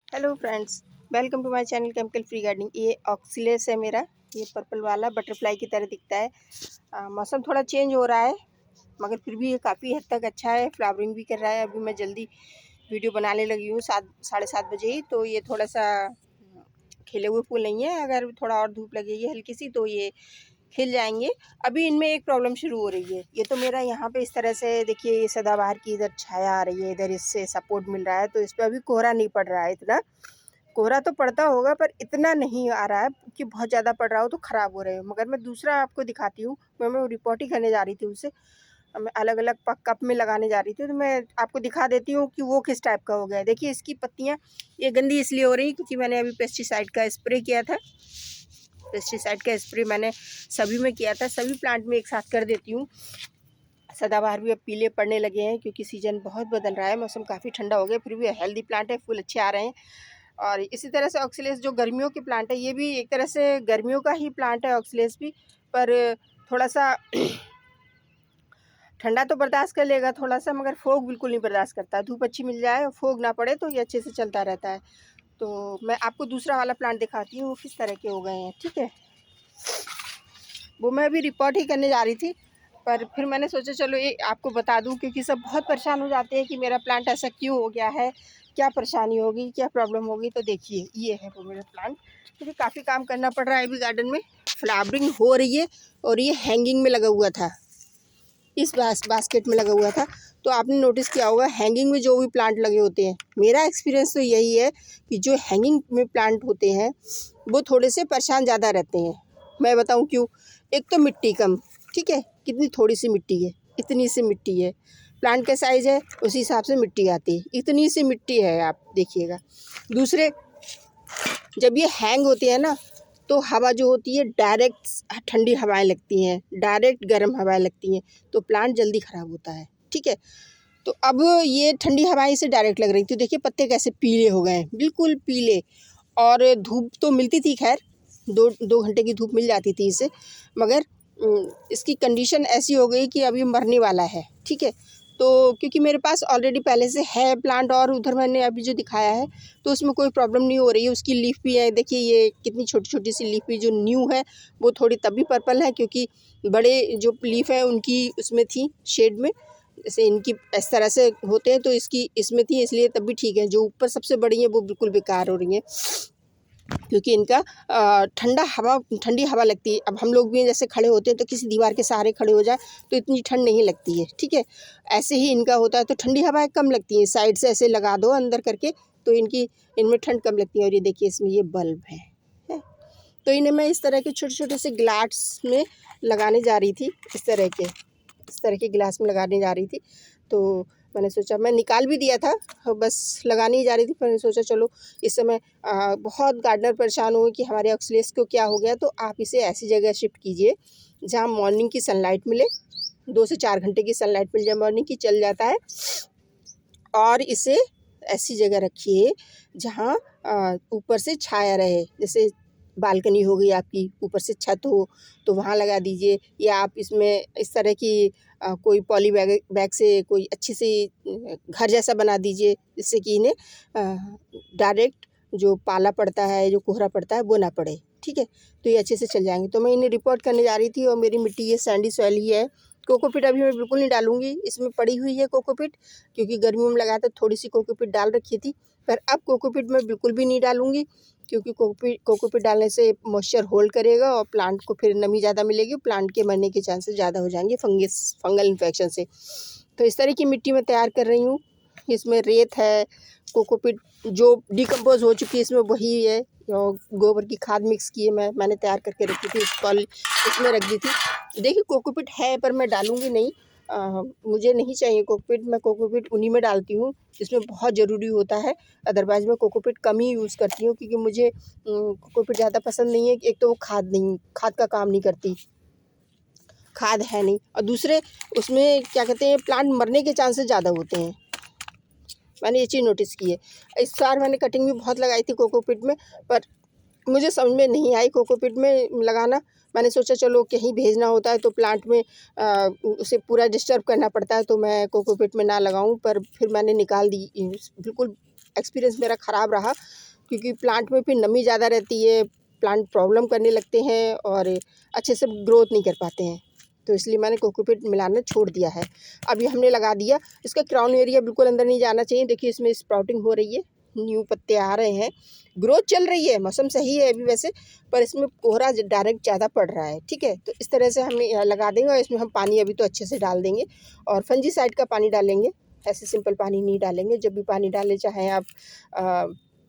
Hello friends, welcome to my channel chemical free gardening. ये oxalis है मेरा। ये पर्पल वाला बटरफ्लाई की तरह दिखता है। मौसम थोड़ा चेंज हो रहा है मगर फिर भी ये काफ़ी हद तक अच्छा है। फ्लावरिंग भी कर रहा है। अभी मैं जल्दी वीडियो बनाने लगी हूँ 7 साढ़े 7 बजे ही। तो ये थोड़ा सा खिले हुए फूल नहीं है। अगर थोड़ा और धूप लगेगी हल्की सी तो ये खिल जाएंगे। अभी इनमें एक प्रॉब्लम शुरू हो रही है। ये तो मेरा यहाँ पे इस तरह से देखिए, ये सदाबहार की इधर छाया आ रही है, इधर इससे सपोर्ट मिल रहा है तो इस पर अभी कोहरा नहीं पड़ रहा है। इतना कोहरा तो पड़ता होगा पर इतना नहीं आ रहा है कि बहुत ज़्यादा पड़ रहा हो तो ख़राब हो रहे हो। मगर मैं दूसरा आपको दिखाती हूँ। मैं रिपोर्ट ही करने जा रही थी उससे। मैं अलग अलग कप में लगाने जा रही थी तो मैं आपको दिखा देती हूँ कि वो किस टाइप का हो गया है। देखिए इसकी पत्तियाँ ये गंदी इसलिए हो रही क्योंकि मैंने अभी पेस्टिसाइड का स्प्रे किया था। पेस्टिसाइड का स्प्रे मैंने सभी में किया था। सभी प्लांट में एक साथ कर देती हूँ। सदाबहार भी अब पीले पड़ने लगे हैं क्योंकि सीज़न बहुत बदल रहा है। मौसम काफ़ी ठंडा हो गया, फिर भी हेल्दी प्लांट है, फूल अच्छे आ रहे हैं। और इसी तरह से ऑक्सीलेस जो गर्मियों के प्लांट है, ये भी एक तरह से गर्मियों का ही प्लांट है ऑक्सीलेस भी। पर थोड़ा सा ठंडा तो बर्दाश्त कर लेगा थोड़ा सा, मगर फोग बिल्कुल नहीं बर्दाश्त करता। धूप अच्छी मिल जाए और फोग ना पड़े तो ये अच्छे से चलता रहता है। तो मैं आपको दूसरा वाला प्लांट दिखाती हूँ वो किस तरह के हो गए हैं। ठीक है, वो मैं अभी रिपोर्ट ही करने जा रही थी पर फिर मैंने सोचा चलो ये आपको बता दूं क्योंकि सब बहुत परेशान हो जाते हैं कि मेरा प्लांट ऐसा क्यों हो गया है, क्या परेशानी होगी, क्या प्रॉब्लम होगी। तो देखिए ये है वो मेरा प्लांट। मुझे काफ़ी काम करना पड़ रहा है अभी गार्डन में। फ्लावरिंग हो रही है और ये हैंगिंग में लगा हुआ था, इस बास्केट में लगा हुआ था। तो आपने नोटिस किया होगा हैंगिंग में जो भी प्लांट लगे होते हैं, मेरा एक्सपीरियंस तो यही है कि जो हैंगिंग में प्लांट होते हैं वो थोड़े से परेशान ज़्यादा रहते हैं। मैं बताऊं क्यों। एक तो मिट्टी कम, ठीक है, कितनी थोड़ी सी मिट्टी है, इतनी सी मिट्टी है। प्लांट का साइज़ है उसी हिसाब से मिट्टी आती है, इतनी सी मिट्टी है, आप देखिएगा। दूसरे, जब ये हैंग होते हैं ना तो हवा जो होती है डायरेक्ट ठंडी हवाएं लगती हैं, डायरेक्ट गर्म हवाएं लगती हैं तो प्लांट जल्दी ख़राब होता है। ठीक है, तो अब ये ठंडी हवाएं से डायरेक्ट लग रही थी। देखिए पत्ते कैसे पीले हो गए हैं, बिल्कुल पीले। और धूप तो मिलती थी, खैर 2 घंटे की धूप मिल जाती थी इसे, मगर इसकी कंडीशन ऐसी हो गई कि अभी मरने वाला है। ठीक है, तो क्योंकि मेरे पास ऑलरेडी पहले से है प्लांट और उधर मैंने अभी जो दिखाया है तो उसमें कोई प्रॉब्लम नहीं हो रही है। उसकी लीफ भी है, देखिए ये कितनी छोटी छोटी सी लीफ भी जो न्यू है वो थोड़ी तभी पर्पल है क्योंकि बड़े जो लीफ है उनकी उसमें थी शेड में, जैसे इनकी इस तरह से होते हैं तो इसकी इसमें थी इसलिए तब भी ठीक है। जो ऊपर सबसे बड़ी है वो बिल्कुल बेकार हो रही हैं क्योंकि इनका ठंडी हवा लगती है। अब हम लोग भी जैसे खड़े होते हैं तो किसी दीवार के सहारे खड़े हो जाए तो इतनी ठंड नहीं लगती है। ठीक है, ऐसे ही इनका होता है तो ठंडी हवाएं कम लगती हैं। साइड से ऐसे लगा दो अंदर करके तो इनमें ठंड कम लगती है। और ये देखिए इसमें ये बल्ब है। तो इन्हें मैं इस तरह के छोटे छोटे से ग्लास में लगाने जा रही थी, इस तरह के गिलास में लगाने जा रही थी। तो मैंने सोचा, मैं निकाल भी दिया था, बस लगाने ही जा रही थी। फिर मैंने सोचा चलो इस समय बहुत गार्डनर परेशान हुए कि हमारे ऑक्सीलेस को क्या हो गया। तो आप इसे ऐसी जगह शिफ्ट कीजिए जहाँ मॉर्निंग की सनलाइट मिले, 2 से 4 घंटे की सनलाइट मिल जाए मॉर्निंग की, चल जाता है। और इसे ऐसी जगह रखिए जहाँ ऊपर से छाया रहे, जैसे बालकनी हो गई आपकी, ऊपर से छत हो तो वहाँ लगा दीजिए। या आप इसमें इस तरह की कोई पॉली बैग से कोई अच्छी सी घर जैसा बना दीजिए जिससे कि इन्हें डायरेक्ट जो पाला पड़ता है, जो कोहरा पड़ता है वो ना पड़े। ठीक है, तो ये अच्छे से चल जाएंगे। तो मैं इन्हें रिपोर्ट करने जा रही थी और मेरी मिट्टी ये सैंडी सॉइल ही है। कोकोपीट अभी मैं बिल्कुल नहीं डालूंगी, इसमें पड़ी हुई है कोकोपीट क्योंकि गर्मियों में लगाया था, थोड़ी सी कोकोपीट डाल रखी थी। पर अब कोकोपीट मैं बिल्कुल भी नहीं डालूंगी क्योंकि कोकोपीट डालने से मॉइस्चर होल्ड करेगा और प्लांट को फिर नमी ज़्यादा मिलेगी, प्लांट के मरने के चांसेस ज़्यादा हो जाएंगे फंगल इन्फेक्शन से। तो इस तरह की मिट्टी मैं तैयार कर रही हूँ। इसमें रेत है, कोकोपीट जो डिकम्पोज हो चुकी है इसमें वही है, और गोबर की खाद मिक्स की है, मैंने तैयार करके रखी थी, इसमें रख दी थी। देखिए कोकोपीट है पर मैं डालूंगी नहीं। मुझे नहीं चाहिए कोकोपीट, मैं कोकोपीट उन्हीं में डालती हूँ जिसमें बहुत ज़रूरी होता है। अदरवाइज़ मैं कोकोपीट कम ही यूज़ करती हूँ क्योंकि मुझे कोकोपीट ज़्यादा पसंद नहीं है। एक तो वो खाद का काम नहीं करती, खाद है नहीं, और दूसरे उसमें क्या कहते हैं प्लांट मरने के चांसेस ज़्यादा होते हैं। मैंने ये चीज़ नोटिस की है। इस बार मैंने कटिंग भी बहुत लगाई थी कोकोपीट में पर मुझे समझ में नहीं आई कोकोपीट में लगाना। मैंने सोचा चलो कहीं भेजना होता है तो प्लांट में उसे पूरा डिस्टर्ब करना पड़ता है तो मैं कोकोपीट में ना लगाऊं, पर फिर मैंने निकाल दी। बिल्कुल एक्सपीरियंस मेरा ख़राब रहा, क्योंकि प्लांट में फिर नमी ज़्यादा रहती है, प्लांट प्रॉब्लम करने लगते हैं और अच्छे से ग्रोथ नहीं कर पाते हैं। तो इसलिए मैंने कोकोपीट मिलाना छोड़ दिया है। अब ये हमने लगा दिया, इसका क्राउन एरिया बिल्कुल अंदर नहीं जाना चाहिए। देखिए इसमें स्प्राउटिंग हो रही है, न्यू पत्ते आ रहे हैं, ग्रोथ चल रही है, मौसम सही है अभी वैसे, पर इसमें कोहरा डायरेक्ट ज़्यादा पड़ रहा है। ठीक है, तो इस तरह से हम लगा देंगे और इसमें हम पानी अभी तो अच्छे से डाल देंगे और फंजीसाइड का पानी डालेंगे, ऐसे सिंपल पानी नहीं डालेंगे। जब भी पानी डालें, चाहे आप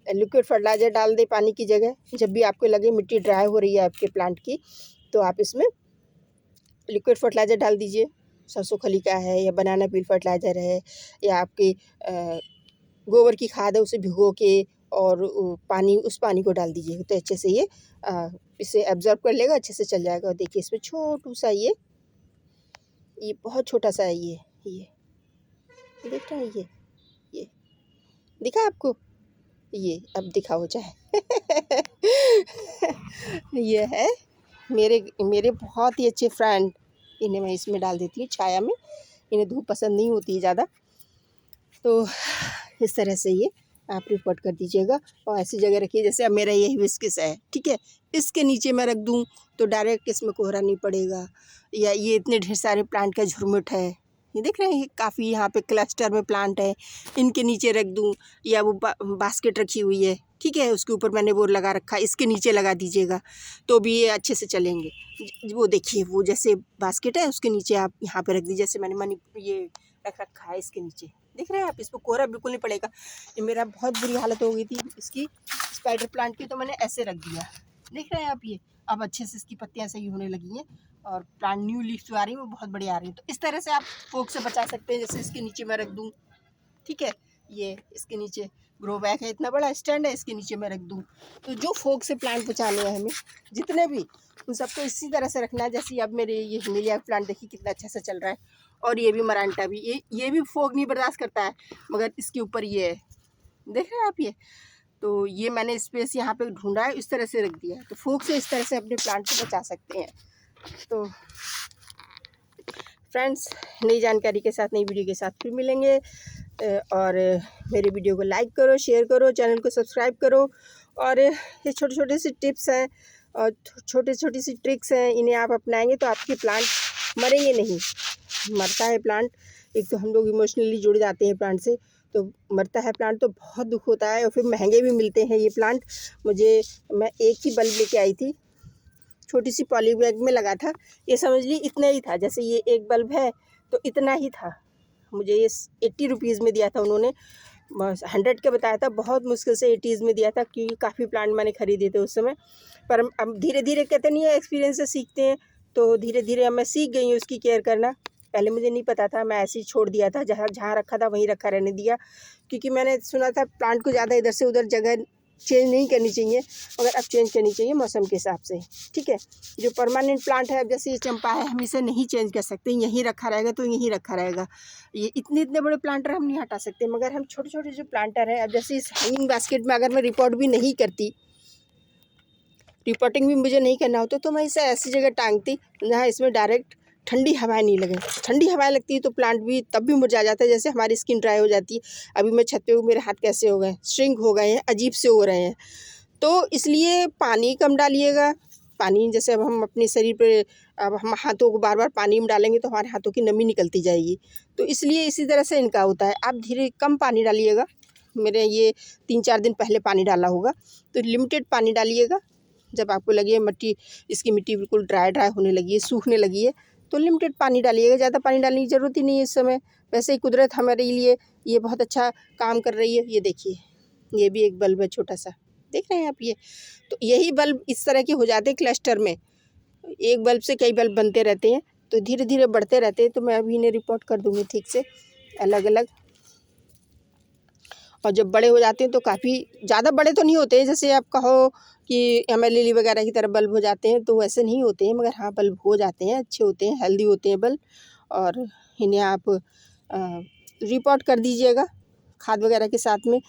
लिक्विड फर्टिलाइज़र डाल दें पानी की जगह, जब भी आपको लगे मिट्टी ड्राई हो रही है आपके प्लांट की, तो आप इसमें लिक्विड फर्टिलाइज़र डाल दीजिए। सरसों खली का है या बनाना पील फर्टिलाइज़र है या आपकी गोबर की खाद है, उसे भिगो के और उस पानी को डाल दीजिए, तो अच्छे से ये इसे एब्जॉर्ब कर लेगा, अच्छे से चल जाएगा। और देखिए इसमें छोटू सा ये बहुत छोटा सा है, ये देख रहे हैं, ये दिखा आपको, ये अब दिखा हो चाहे ये है मेरे बहुत ही अच्छे फ्रेंड, इन्हें मैं इसमें डाल देती हूँ छाया में, इन्हें धूप पसंद नहीं होती है ज़्यादा। तो इस तरह से ये आप रिपोर्ट कर दीजिएगा और ऐसी जगह रखिए, जैसे अब मेरा ये हिबिस्कस है, ठीक है, इसके नीचे मैं रख दूँ तो डायरेक्ट इसमें कोहरा नहीं पड़ेगा। या ये इतने ढेर सारे प्लांट का झुरमुट है, ये देख रहे हैं, काफ़ी यहाँ पे क्लस्टर में प्लांट है, इनके नीचे रख दूँ, या वो बास्केट रखी हुई है, ठीक है, उसके ऊपर मैंने बोर लगा रखा है, इसके नीचे लगा दीजिएगा तो भी ये अच्छे से चलेंगे। वो देखिए, वो जैसे बास्केट है उसके नीचे आप यहाँ पे रख दीजिए, जैसे मैंने मनी ये रख रखा है इसके नीचे, देख रहे हैं आप, इस पर कोहरा बिल्कुल नहीं पड़ेगा। ये मेरा बहुत बुरी हालत हो गई थी इसकी स्पाइडर प्लांट की, तो मैंने ऐसे रख दिया, देख रहे हैं आप, ये अब अच्छे से इसकी पत्तियाँ सही होने लगी हैं और प्लांट न्यू लीव्स आ रही हैं, वो बहुत बड़ी आ रही है। तो इस तरह से आप फोक से बचा सकते हैं, जैसे इसके नीचे मैं रख दूँ, ठीक है, ये इसके नीचे ग्रो बैग है, इतना बड़ा स्टैंड है, इसके नीचे मैं रख दूँ। तो जो फोक से प्लांट बचाने हैं हमें, जितने भी, उन सबको इसी तरह से रखना है। जैसे अब मेरे ये हिमेलिया प्लांट देखिए कितना अच्छा से चल रहा है, और ये भी मरांटा भी, ये भी फोक नहीं बर्दाश्त करता है, मगर इसके ऊपर ये है, देख रहे हैं आप, ये तो ये मैंने स्पेस यहाँ पे ढूंढा है, इस तरह से रख दिया है। तो फोक से इस तरह से अपने प्लांट को बचा सकते हैं। तो फ्रेंड्स, नई जानकारी के साथ, नई वीडियो के साथ फिर मिलेंगे। और मेरे वीडियो को लाइक करो, शेयर करो, चैनल को सब्सक्राइब करो। और ये छोटे छोटे सी टिप्स हैं और छोटी छोटी सी ट्रिक्स हैं, इन्हें आप अपनाएंगे तो आपके प्लांट मरेंगे नहीं। मरता है प्लांट, एक तो हम लोग इमोशनली जुड़ जाते हैं प्लांट से, तो मरता है प्लांट तो बहुत दुख होता है, और फिर महंगे भी मिलते हैं ये प्लांट। मैं एक ही बल्ब लेके आई थी, छोटी सी पॉली बैग में लगा था, ये समझ ली इतना ही था, जैसे ये एक बल्ब है तो इतना ही था। मुझे ये 80 रुपीज़ में दिया था उन्होंने, 100 का बताया था, बहुत मुश्किल से 80s में दिया था, क्योंकि काफ़ी प्लांट मैंने ख़रीदे थे उस समय। पर अब धीरे धीरे, कहते नहीं है, एक्सपीरियंस से सीखते हैं, तो धीरे धीरे अब मैं सीख गई हूँ उसकी केयर करना। पहले मुझे नहीं पता था, मैं ऐसे ही छोड़ दिया था, जहाँ जहाँ रखा था वहीं रखा रहने दिया, क्योंकि मैंने सुना था प्लांट को ज़्यादा इधर से उधर जगह चेंज नहीं करनी चाहिए, मगर अब चेंज करनी चाहिए मौसम के हिसाब से, ठीक है। जो परमानेंट प्लांट है, अब जैसे ये चंपा है, हम इसे नहीं चेंज कर सकते, यहीं रखा रहेगा तो यहीं रखा रहेगा। ये इतने बड़े प्लांटर हम नहीं हटा सकते, मगर हम छोटे छोटे जो प्लांटर हैं, अब जैसे इस हैंगिंग बास्केट में अगर मैं रिपोर्ट भी नहीं करती, रिपोर्टिंग भी मुझे नहीं करना होता, तो मैं इसे ऐसी जगह टांगती जहाँ इसमें डायरेक्ट ठंडी हवाएं नहीं लगे। ठंडी हवाएं लगती है तो प्लांट भी तब भी मुरझा जाता है, जैसे हमारी स्किन ड्राई हो जाती है। अभी मैं छत पे हूँ, मेरे हाथ कैसे हो गए, श्रिंक हो गए हैं, अजीब से हो रहे हैं। तो इसलिए पानी कम डालिएगा। पानी जैसे अब हम अपने शरीर पे, अब हम हाथों को बार बार पानी में डालेंगे तो हमारे हाथों की नमी निकलती जाएगी, तो इसलिए इसी तरह से इनका होता है। आप धीरे कम पानी डालिएगा, मेरे ये 3-4 दिन पहले पानी डाला होगा, तो लिमिटेड पानी डालिएगा। जब आपको लगे इसकी मिट्टी बिल्कुल ड्राई होने लगी है, सूखने लगी है, तो लिमिटेड पानी डालिएगा, ज़्यादा पानी डालने की ज़रूरत ही नहीं है इस समय। वैसे ही कुदरत हमारे लिए ये बहुत अच्छा काम कर रही है। ये देखिए, ये भी एक बल्ब है छोटा सा, देख रहे हैं आप, ये तो यही बल्ब इस तरह के हो जाते हैं क्लस्टर में, एक बल्ब से कई बल्ब बनते रहते हैं, तो धीरे धीरे बढ़ते रहते हैं। तो मैं अभी इन्हें रिपोर्ट कर दूँगी ठीक से, अलग अलग। और जब बड़े हो जाते हैं तो काफ़ी ज़्यादा बड़े तो नहीं होते हैं, जैसे आप कहो कि एमर लिली वगैरह की तरह बल्ब हो जाते हैं, तो वैसे नहीं होते हैं, मगर हाँ बल्ब हो जाते हैं, अच्छे होते हैं, हेल्दी होते हैं बल्ब। और इन्हें आप रिपोर्ट कर दीजिएगा खाद वगैरह के साथ में।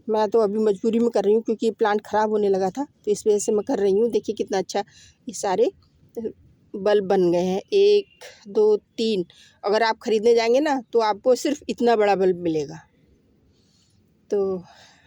मैं तो अभी मजबूरी में कर रही हूँ, क्योंकि प्लांट ख़राब होने लगा था, तो इस वजह से मैं कर रही हूँ। देखिए कितना अच्छा ये सारे बल्ब बन गए हैं, 1 2 3। अगर आप ख़रीदने जाएंगे ना, तो आपको सिर्फ इतना बड़ा बल्ब मिलेगा। तो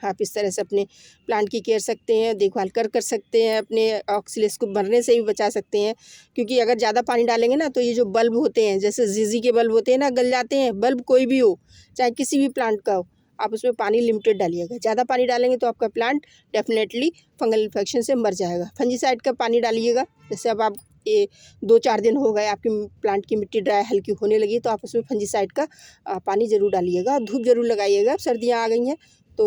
आप इस तरह से अपने प्लांट की केयर सकते हैं, देखभाल कर सकते हैं, अपने ऑक्सीलेस को मरने से भी बचा सकते हैं। क्योंकि अगर ज़्यादा पानी डालेंगे ना तो ये जो बल्ब होते हैं, जैसे जीजी के बल्ब होते हैं ना, गल जाते हैं। बल्ब कोई भी हो, चाहे किसी भी प्लांट का हो, आप उसमें पानी लिमिटेड डालिएगा। ज़्यादा पानी डालेंगे तो आपका प्लांट डेफिनेटली फंगल इन्फेक्शन से मर जाएगा। फंजीसाइड का पानी डालिएगा। जैसे अब आप ये 2-4 दिन हो गए, आपकी प्लांट की मिट्टी ड्राई हल्की होने लगी, तो आप उसमें फंजीसाइड का पानी ज़रूर डालिएगा। धूप ज़रूर लगाइएगा। अब सर्दियाँ आ गई हैं तो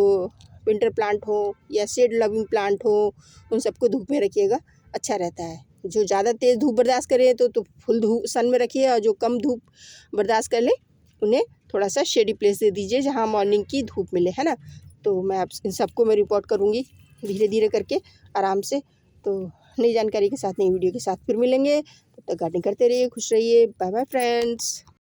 विंटर प्लांट हो या शेड लविंग प्लांट हो, उन सबको धूप में रखिएगा, अच्छा रहता है। जो ज़्यादा तेज़ धूप बर्दाश्त करे तो फुल धूप सन में रखिए, और जो कम धूप बर्दाश्त कर ले उन्हें थोड़ा सा शेडी प्लेस दे दीजिए जहाँ मॉर्निंग की धूप मिले, है ना। तो मैं आप इन सबको मैं रिपोर्ट करूँगी धीरे धीरे करके, आराम से। तो नई जानकारी के साथ, नई वीडियो के साथ फिर मिलेंगे। तब तक गार्डनिंग करते रहिए, खुश रहिए। Bye bye friends.